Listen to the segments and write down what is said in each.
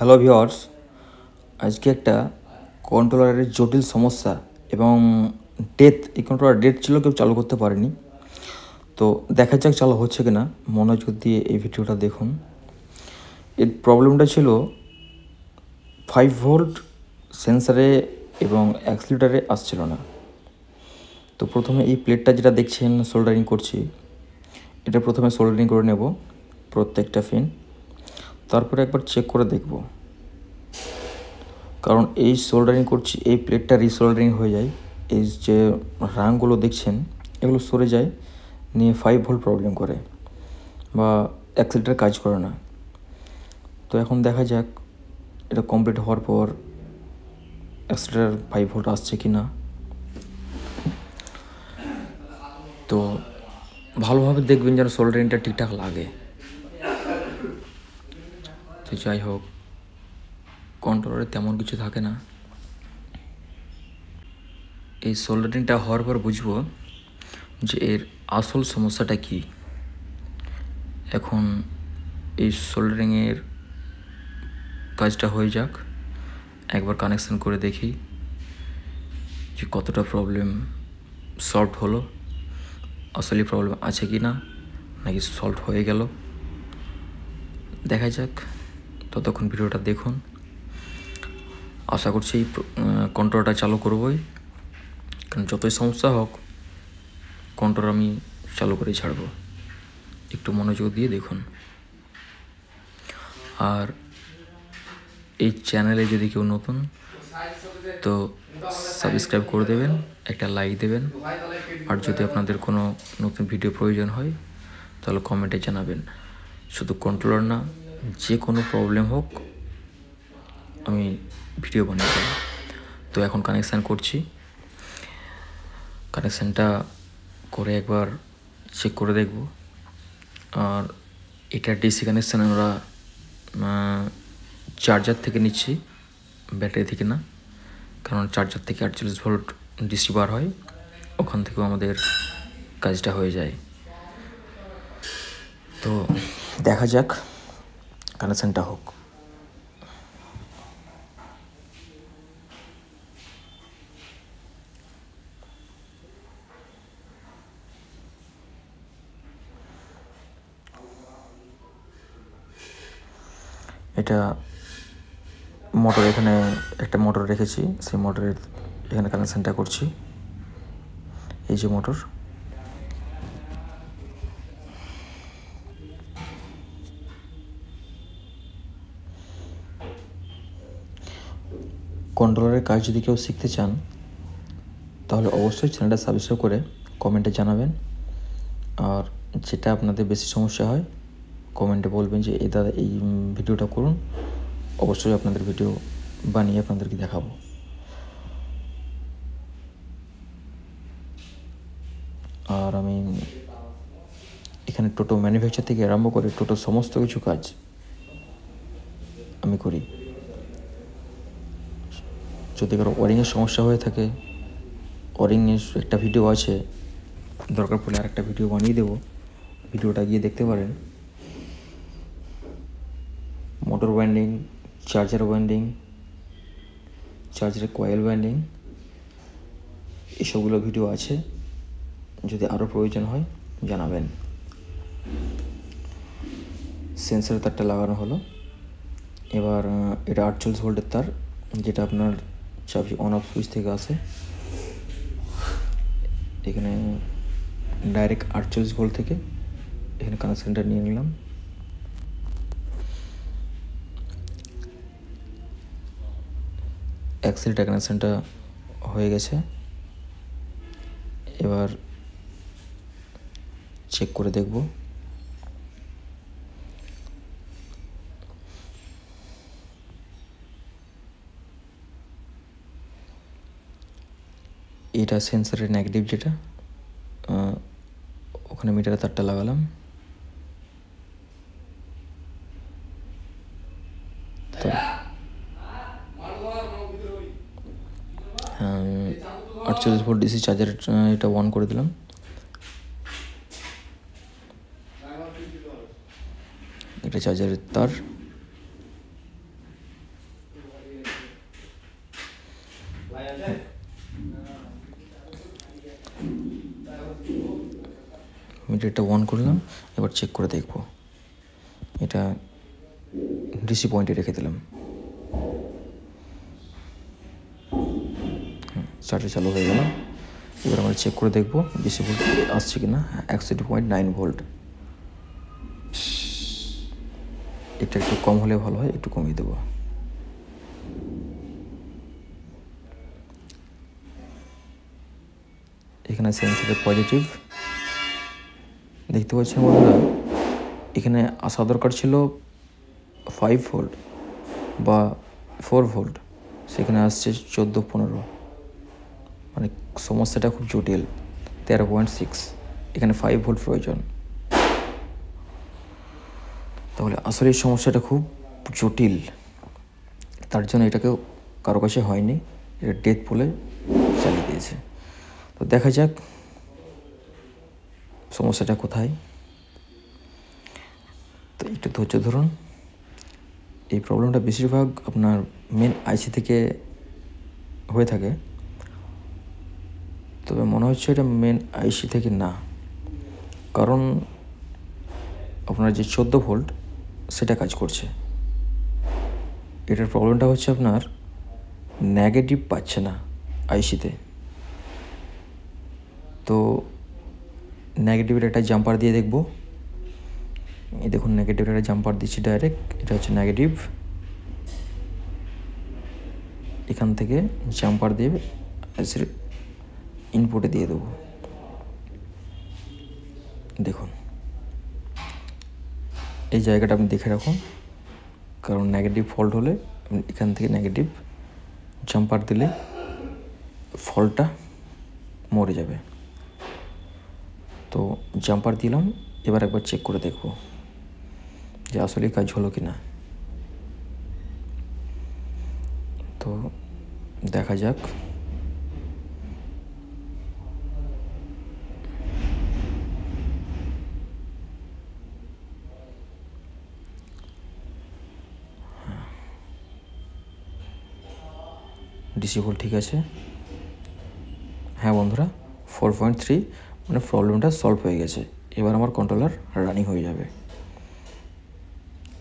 Hello viewers, আজকে একটা কন্ট্রোলারের জটিল সমস্যা এবং এই কন্ট্রোলার ডেট ছিল, কেউ চালু করতে পারেনি। তো দেখা যাক চালু হচ্ছে কিনা, মনোযোগ দিয়ে এই ভিডিওটা দেখুন। এর প্রবলেমটা ছিল 5 ভোল্ট সেন্সারে এবং অ্যাক্সিলারেটরে আসছিল না। তো প্রথমে এই প্লেটটা যেটা দেখছেন সোল্ডারিং করছি, এটা প্রথমে সোল্ডারিং করে নেব প্রত্যেকটা পিন, তারপরে একবার চেক করে দেখব, কারণ এই সোল্ডারিং করছি এই প্লেটটা রিসোল্ডারিং হয়ে যায়। এই যে রাংগুলো দেখছেন এগুলো সরে যায়, নিয়ে 5 ভোল্ট প্রবলেম করে বা অ্যাক্সিলারেটর কাজ করে না। তো এখন দেখা যাক এটা কমপ্লিট হওয়ার পর অ্যাক্সিলারেটর 5 ভোল্ট আসছে কি না। তো ভালোভাবে দেখবেন যেন সোল্ডারিংটা ঠিকঠাক লাগে। তো যাই হোক, কন্ট্রোলারে তেমন কিছু থাকে না। এই সোল্ডারিংটা হওয়ার পর বুঝবো যে এর আসল সমস্যাটা কি। এখন এই সোল্ডারিংয়ের কাজটা হয়ে যাক, একবার কানেকশন করে দেখি যে কতটা প্রবলেম সলভ হলো, আসলে প্রবলেম আছে কি না, নাকি সলভ হয়ে গেল। দেখা যাক, ততক্ষণ ভিডিওটা দেখুন। আশা করছি এই কন্ট্রোলটা চালু করবই, কারণ যতই সমস্যা হোক কন্ট্রোল আমি চালু করেই ছাড়বো। একটু মনোযোগ দিয়ে দেখুন। আর এই চ্যানেলে যদি কেউ নতুন, তো সাবস্ক্রাইব করে দেবেন, একটা লাইক দেবেন। আর যদি আপনাদের কোনো নতুন ভিডিও প্রয়োজন হয় তাহলে কমেন্টে জানাবেন। শুধু কন্ট্রোলার না, যে কোনো প্রবলেম হোক আমি ভিডিও বানিয়ে দেব। তো এখন কানেকশান করছি, কানেকশানটা করে একবার চেক করে দেখব। আর এটা ডিসি কানেকশান আমরা চার্জার থেকে নিচ্ছি, ব্যাটারি থেকে না, কারণ চার্জার থেকে 48 ভোল্ট ডিসি বার হয়, ওখান থেকেও আমাদের কাজটা হয়ে যায়। তো দেখা যাক, কানেকশানটা হোক। এটা মোটর, এখানে একটা মোটর রেখেছি, সেই মোটরের এখানে কানেকশানটা করছি। এই যে মোটর, কন্ট্রোলারের কাজ যদি কেউ শিখতে চান তাহলে অবশ্যই চ্যানেলটা সাবস্ক্রাইব করে কমেন্টে জানাবেন। আর যেটা আপনাদের বেশি সমস্যা হয় কমেন্টে বলবেন যে এই দাদা এই ভিডিওটা করুন, অবশ্যই আপনাদের ভিডিও বানিয়ে আপনাদেরকে দেখাবো। আর আমি এখানে টোটো ম্যানুফ্যাকচার থেকে আরম্ভ করে টোটো সমস্ত কিছু কাজ আমি করি। যদি কারো ওয়ারিংয়ের সমস্যা হয়ে থাকে, ওয়ারিংয়ের একটা ভিডিও আছে, দরকার পড়লে আর একটা ভিডিও বানিয়ে দেবো, ভিডিওটা গিয়ে দেখতে পারেন। মোটর ওয়াইন্ডিং, চার্জার ওয়াইন্ডিং, চার্জারের কয়েল ওয়াইন্ডিং, এসবগুলো ভিডিও আছে, যদি আরও প্রয়োজন হয় জানাবেন। সেন্সারের তারটা লাগানো হলো। এবার এটা 48 ভোল্টের তার, যেটা আপনার চাবি অন অফ সুইচ থেকে আসে। এখানে ডাইরেক্ট 48 ভোল্ট থেকে এখানে কানেকশানটা নিয়ে নিলাম। অ্যাক্সিলারেটর কানেকশানটা হয়ে গেছে। এবার চেক করে দেখব। এটা সেন্সারের নেগেটিভ, যেটা ওখানে মিটারের তারটা লাগালাম। তো 48 ভোল্ট ডিসি চার্জার এটা অন করে দিলাম। এটা চার্জারের তার। মিটারটা অন করলাম, এবার চেক করে দেখব। এটা ডিসি পয়েন্টে রেখে দিলাম। চার্জে চালু হয়ে গেল। এবার আমরা চেক করে দেখব ডিসি ভোল্ট আসছে কিনা। 61.9 ভোল্ট। এটা একটু কম হলে ভালো হয়, একটু কমিয়ে দেবো। এখানে সেন্সরে পজিটিভ দেখতে পাচ্ছেন বন্ধুরা। এখানে আসা দরকার ছিল 5 ভোল্ট বা 4 ভোল্ট, সেখানে আসছে 14-15। মানে সমস্যাটা খুব জটিল। 13.6, এখানে 5 ভোল্ট প্রয়োজন। তাহলে আসলে এই সমস্যাটা খুব জটিল, তার জন্য এটাকেও কারো কাছে হয়নি, এটা ডেথ বলে চালিয়ে দিয়েছে। তো দেখা যাক সমস্যাটা কোথায়। তো একটু ধৈর্য ধরুন। এই প্রবলেমটা বেশিরভাগ আপনার মেন আইসি থেকে হয়ে থাকে, তবে মনে হচ্ছে এটা মেন আইসি থেকে না, কারণ আপনার যে 14 ভোল্ট সেটা কাজ করছে। এটার প্রবলেমটা হচ্ছে আপনার নেগেটিভ পাচ্ছে না আইসিতে। তো নেগেটিভের একটা জাম্পার দিয়ে দেখব। এই দেখুন নেগেটিভের একটা জাম্পার দিচ্ছি ডাইরেক্ট। এটা হচ্ছে নেগেটিভ, এখান থেকে জাম্পার দিয়ে আইসির ইনপুটে দিয়ে দেবো। দেখুন এই জায়গাটা আপনি দেখে রাখুন, কারণ নেগেটিভ ফল্ট হলে এখান থেকে নেগেটিভ জাম্পার দিলে ফল্টটা মরে যাবে। তো জাম্পার দিলাম, এবার একবার চেক করে দেখব যে আসলে কাজ হলো কি না। তো দেখা যাক। ডিসি ভোল্ট ঠিক আছে। হ্যাঁ বন্ধুরা, 4.3 মানে প্রবলেমটা সলভ হয়ে গেছে। এবার আমার কন্ট্রোলার রানিং হয়ে যাবে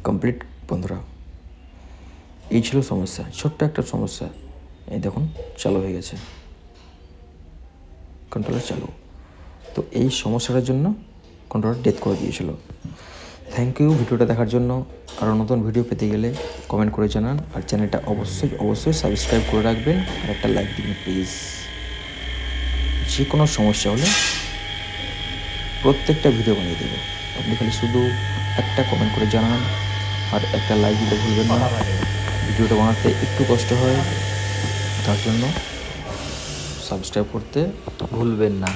কমপ্লিট। বন্ধুরা এই ছিল সমস্যা, ছোট্ট একটা সমস্যা। এই দেখুন চালু হয়ে গেছে, কন্ট্রোলার চালু। তো এই সমস্যাটার জন্য কন্ট্রোলার ডেথ করে দিয়েছিল। থ্যাংক ইউ ভিডিওটা দেখার জন্য। আরও নতুন ভিডিও পেতে গেলে কমেন্ট করে জানান, আর চ্যানেলটা অবশ্যই সাবস্ক্রাইব করে রাখবেন, আর একটা লাইক দিন প্লিজ। যে কোনো সমস্যা হলে প্রত্যেকটা ভিডিও বানিয়ে দেবো, আপনি খালি শুধু একটা কমেন্ট করে জানান আর একটা লাইক দিতে ভুলবেন না। ভিডিওটা বানাতে একটু কষ্ট হয়, তার জন্য সাবস্ক্রাইব করতে ভুলবেন না।